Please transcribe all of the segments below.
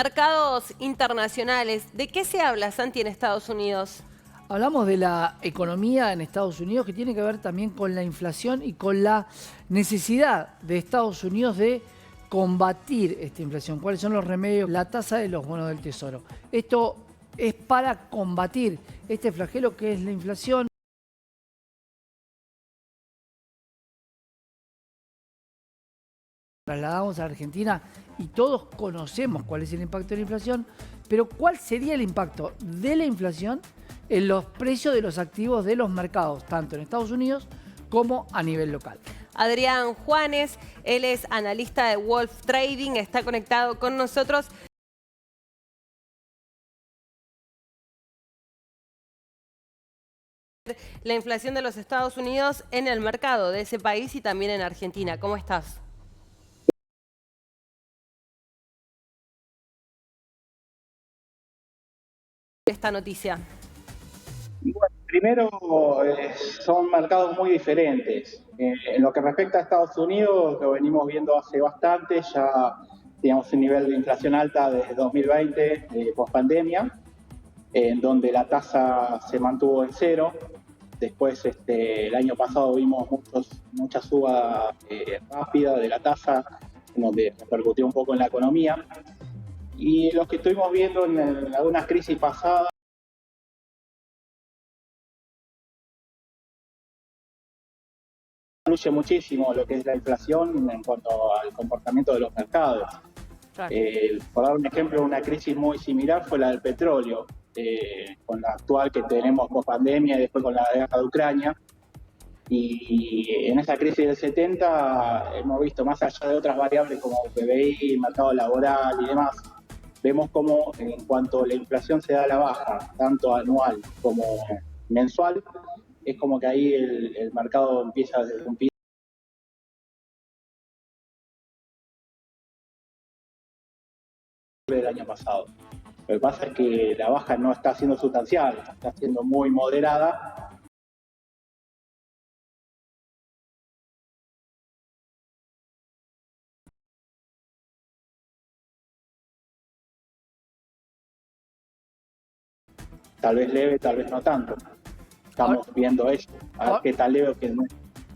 Mercados internacionales. ¿De qué se habla, Santi, en Estados Unidos? Hablamos de la economía en Estados Unidos, que tiene que ver también con la inflación y con la necesidad de Estados Unidos de combatir esta inflación. ¿Cuáles son los remedios? La tasa de los bonos del Tesoro. Esto es para combatir este flagelo que es la inflación. Trasladamos a Argentina y todos conocemos cuál es el impacto de la inflación, pero ¿cuál sería el impacto de la inflación en los precios de los activos de los mercados, tanto en Estados Unidos como a nivel local? Adrián Juanes, él es analista de Wolf Trading, está conectado con nosotros. La inflación de los Estados Unidos en el mercado de ese país y también en Argentina. ¿Cómo estás? Esta noticia. Bueno, primero, son mercados muy diferentes. En lo que respecta a Estados Unidos, lo venimos viendo hace bastante, ya teníamos un nivel de inflación alta desde 2020, post pandemia, en donde la tasa se mantuvo en cero. Después, el año pasado vimos mucha suba rápida de la tasa, donde repercutió un poco en la economía. Y lo que estuvimos viendo en algunas crisis pasadas, influye muchísimo lo que es la inflación en cuanto al comportamiento de los mercados. Claro. Por dar un ejemplo, una crisis muy similar fue la del petróleo, con la actual que tenemos post pandemia y después con la guerra de Ucrania. Y en esa crisis del 70 hemos visto, más allá de otras variables como PBI, mercado laboral y demás, vemos como en cuanto la inflación se da a la baja, tanto anual como mensual, es como que ahí el mercado empieza desde un piso del año pasado. Lo que pasa es que la baja no está siendo sustancial, está siendo muy moderada. Tal vez leve, tal vez no tanto. Estamos viendo eso, a ver qué tal leve o qué no.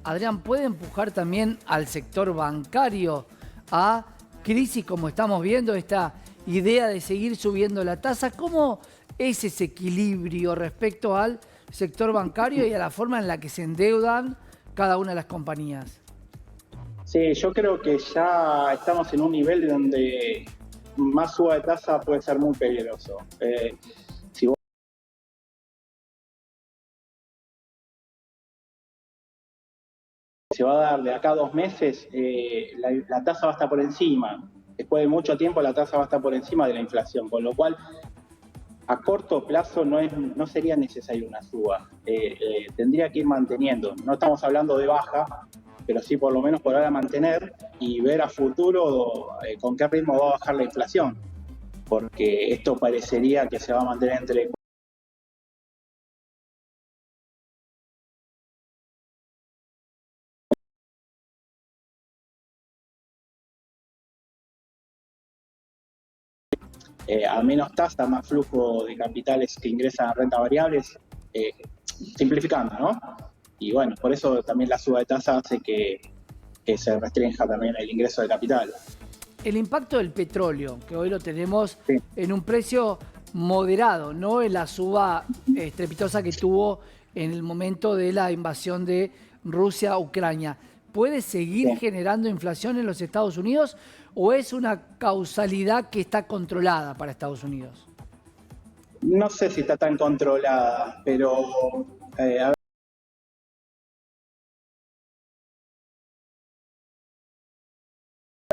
Adrián, ¿puede empujar también al sector bancario a crisis como estamos viendo, esta idea de seguir subiendo la tasa? ¿Cómo es ese equilibrio respecto al sector bancario y a la forma en la que se endeudan cada una de las compañías? Sí, yo creo que ya estamos en un nivel donde más suba de tasa puede ser muy peligroso. Si vos se va a dar de acá a 2 meses, la tasa va a estar por encima. Después de mucho tiempo la tasa va a estar por encima de la inflación, con lo cual a corto plazo no sería necesaria una suba. Tendría que ir manteniendo. No estamos hablando de baja, pero sí por lo menos por ahora mantener y ver a futuro con qué ritmo va a bajar la inflación. Porque esto parecería que se va a mantener entre a menos tasa, más flujo de capitales que ingresan a renta variables, simplificando, ¿no? Y bueno, por eso también la suba de tasa hace que se restrinja también el ingreso de capital. El impacto del petróleo, que hoy lo tenemos Sí. en un precio moderado, no en la suba estrepitosa que tuvo en el momento de la invasión de Rusia a Ucrania, ¿puede seguir generando inflación en los Estados Unidos o es una causalidad que está controlada para Estados Unidos? No sé si está tan controlada, pero a ver,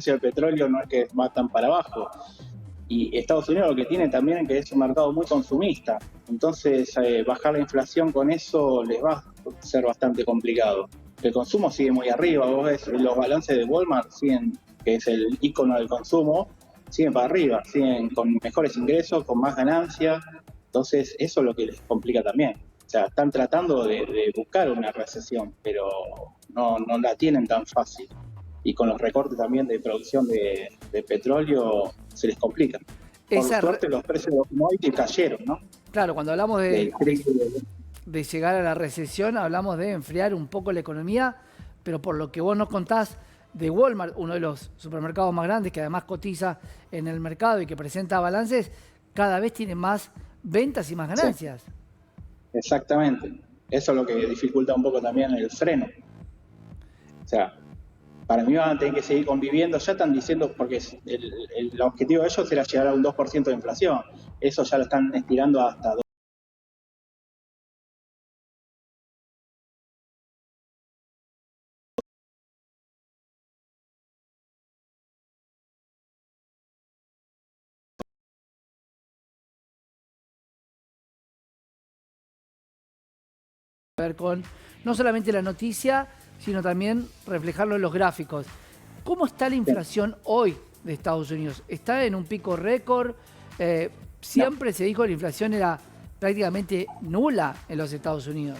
el petróleo no es que va tan para abajo. Y Estados Unidos lo que tiene también es que es un mercado muy consumista. Entonces, bajar la inflación con eso les va a ser bastante complicado. El consumo sigue muy arriba. Vos ves los balances de Walmart, siguen, que es el icono del consumo, siguen para arriba, siguen con mejores ingresos, con más ganancias. Entonces, eso es lo que les complica también. O sea, están tratando de buscar una recesión, pero no la tienen tan fácil. Y con los recortes también de producción de petróleo se les complica. por esa, suerte los precios de los commodities cayeron, ¿no? claro, cuando hablamos Del crisis de- de llegar a la recesión, hablamos de enfriar un poco la economía, pero por lo que vos nos contás de Walmart, uno de los supermercados más grandes que además cotiza en el mercado y que presenta balances, cada vez tiene más ventas y más ganancias. Exactamente. Eso es lo que dificulta un poco también el freno. O sea, para mí van a tener que seguir conviviendo. Ya están diciendo, porque el objetivo de ellos era llegar a un 2% de inflación. Eso ya lo están estirando hasta 2. Ver con no solamente la noticia, sino también reflejarlo en los gráficos. ¿Cómo está la inflación hoy de Estados Unidos? ¿Está en un pico récord? Siempre se dijo que la inflación era prácticamente nula en los Estados Unidos.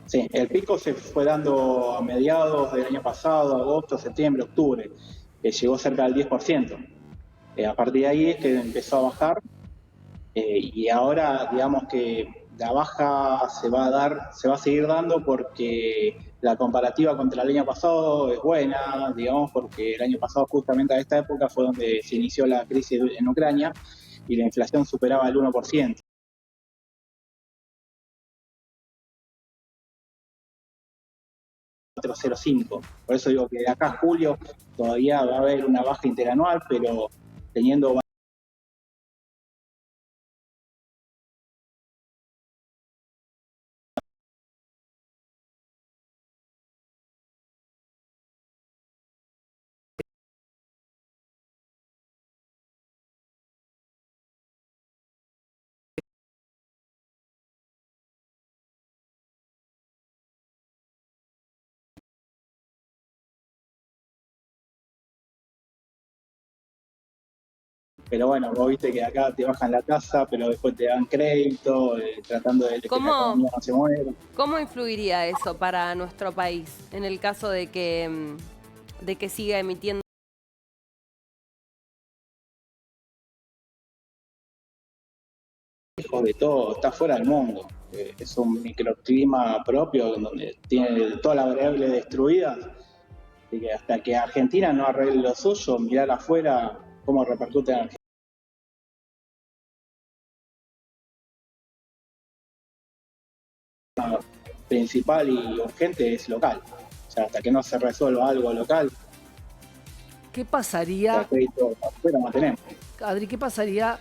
Sí, el pico se fue dando a mediados del año pasado, agosto, septiembre, octubre, que llegó cerca del 10%. A partir de ahí es que empezó a bajar y ahora digamos que la baja se va a seguir dando porque la comparativa contra el año pasado es buena, digamos, porque el año pasado justamente a esta época fue donde se inició la crisis en Ucrania y la inflación superaba el 1%. Por eso digo que de acá a julio todavía va a haber una baja interanual, pero teniendo pero bueno, vos viste que acá te bajan la tasa, pero después te dan crédito, tratando de que la economía no se mueva. ¿Cómo influiría eso para nuestro país en el caso de que siga emitiendo? Lejos de todo, está fuera del mundo. Es un microclima propio donde tiene todas las variables destruidas. Así que hasta que Argentina no arregle lo suyo, mirar afuera cómo repercute en Argentina. Principal y urgente es local. O sea, hasta que no se resuelva algo local, ¿Qué el pasaría, crédito afuera no tenemos. Adri, qué pasaría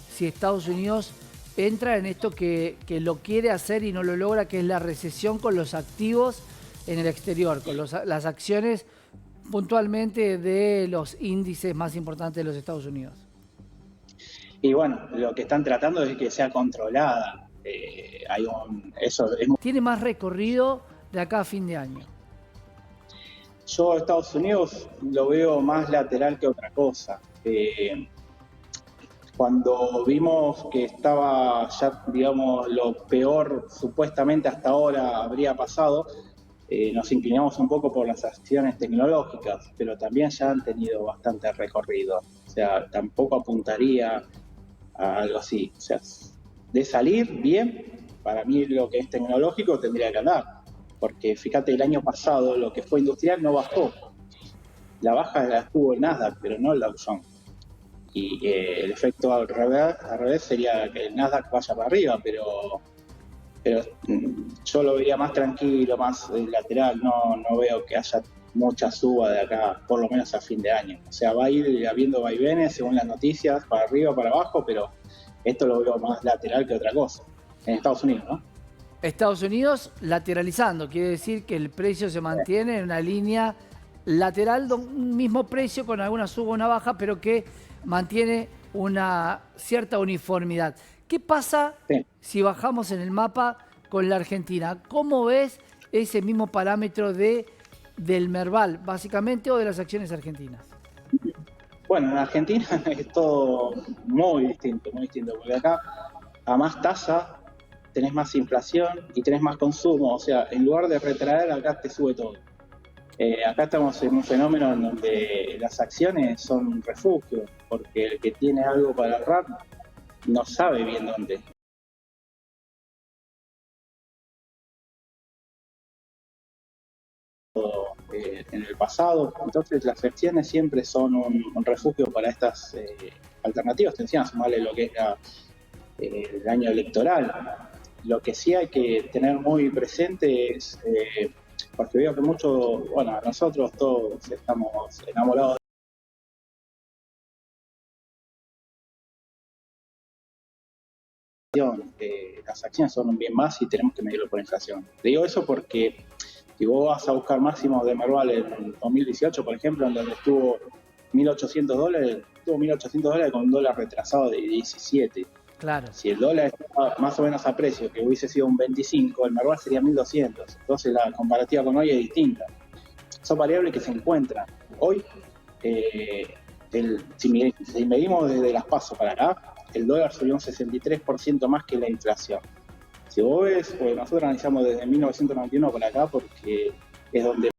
si Estados Unidos entra en esto que lo quiere hacer y no lo logra, que es la recesión con los activos en el exterior, con las acciones puntualmente de los índices más importantes de los Estados Unidos? Y bueno, lo que están tratando es que sea controlada. Eso es Tiene más recorrido de acá a fin de año. Yo Estados Unidos lo veo más lateral que otra cosa. Cuando vimos que estaba ya, digamos, lo peor supuestamente hasta ahora habría pasado, nos inclinamos un poco por las acciones tecnológicas, pero también ya han tenido bastante recorrido. O sea, tampoco apuntaría a algo así. O sea, de salir bien, para mí lo que es tecnológico tendría que andar. Porque fíjate, el año pasado lo que fue industrial no bajó. La baja la tuvo el Nasdaq, pero no el Dow Jones. Y el efecto al revés sería que el Nasdaq vaya para arriba, pero yo lo vería más tranquilo, más lateral. No veo que haya mucha suba de acá, por lo menos a fin de año. O sea, va a ir habiendo vaivenes según las noticias, para arriba, para abajo, pero esto lo veo más lateral que otra cosa. En Estados Unidos, ¿no? Estados Unidos lateralizando, quiere decir que el precio se mantiene en una línea lateral, un mismo precio con alguna suba o una baja, pero que mantiene una cierta uniformidad. ¿Qué pasa si bajamos en el mapa con la Argentina? ¿Cómo ves ese mismo parámetro del Merval, básicamente, o de las acciones argentinas? Bueno, en Argentina es todo muy distinto, porque acá a más tasa tenés más inflación y tenés más consumo. O sea, en lugar de retraer, acá te sube todo. Acá estamos en un fenómeno en donde las acciones son un refugio, porque el que tiene algo para ahorrar no sabe bien dónde. En el pasado, entonces las acciones siempre son un refugio para estas alternativas. Encima sumarle lo que es el año electoral. Lo que sí hay que tener muy presente es, porque veo que muchos, bueno, nosotros todos estamos enamorados de las acciones, son un bien más y tenemos que medirlo por inflación. Te digo eso porque si vos vas a buscar máximos de Merval en 2018, por ejemplo, en donde estuvo $1.800, estuvo $1.800 con un dólar retrasado de 17. Claro. Si el dólar está más o menos a precio, que hubiese sido un 25, el Merval sería 1.200. Entonces la comparativa con hoy es distinta. Son variables que se encuentran. Hoy, si medimos desde las PASO para acá, el dólar subió un 63% más que la inflación. Si vos ves, pues nosotros analizamos desde 1991 para acá porque es donde